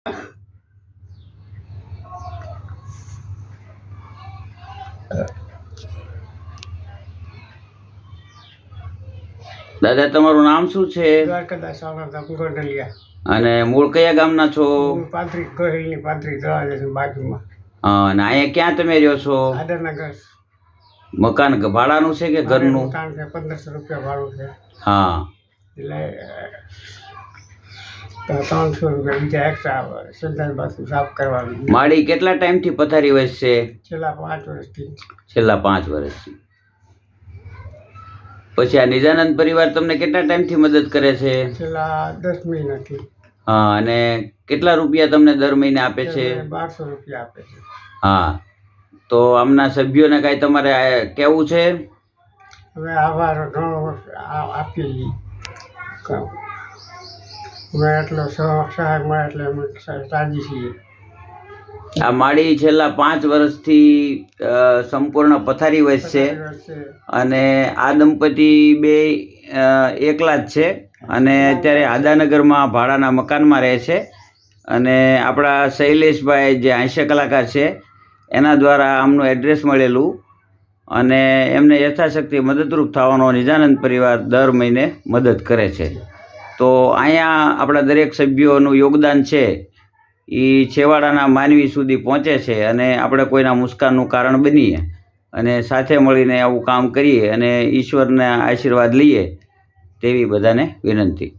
દાદા તમારું નામ શું છે? દ્વારકાદાસ ગોંડલિયા. અને મૂળ કયા ગામના છો? પાંત્રી ગોહિલની પાંત્રી તળાવ બાજુમાં. અને અહીંયા ક્યાં તમે રહ્યો છો? આદરનગર. મકાન ભાડાનું છે કે ઘરનું? મકાન છે, 1500 રૂપિયા ભાડું છે. હા, એટલે 300 રૂપિયા બીજા એક્સ્ટ્રા સંદાસ બાથરૂમ સાફ કરવાનું. માળી કેટલા ટાઈમથી પથારી વસશે? છેલ્લા 5 વર્ષથી. છેલ્લા 5 વર્ષથી. પછી આ નિજાનંદ પરિવાર તમને કેટલા ટાઈમથી મદદ કરે છે? છેલ્લા 10 મહિનાથી. હા, અને કેટલા રૂપિયા તમને દર મહિને આપે છે? 1200 રૂપિયા આપે છે. હા, તો આમના સભ્યોને કાંઈ તમારે કેવું છે? હવે આભાર ઘણો આપીએ. અમે એટલો સહાય મળે એટલે અમે રાજી છીએ. આ માળી છેલ્લા 5 વર્ષથી સંપૂર્ણ પથારી વસશે અને આ દંપતી બે એકલા જ છે અને અત્યારે આદાનગરમાં ભાડાના મકાનમાં રહે છે. અને આપણા શૈલેષભાઈ જે હાસ્ય કલાકાર છે એના દ્વારા આમનું એડ્રેસ મળેલું અને એમને યથાશક્તિ મદદરૂપ થવાનો નિજાનંદ પરિવાર દર મહિને મદદ કરે છે. તો અહીંયા આપણા દરેક સભ્યોનું યોગદાન છે એ છેવાડાના માનવી સુધી પહોંચે છે અને આપણે કોઈના મુસ્કાનનું કારણ બનીએ અને સાથે મળીને આવું કામ કરીએ અને ઈશ્વરના આશીર્વાદ લઈએ તેવી બધાને વિનંતી.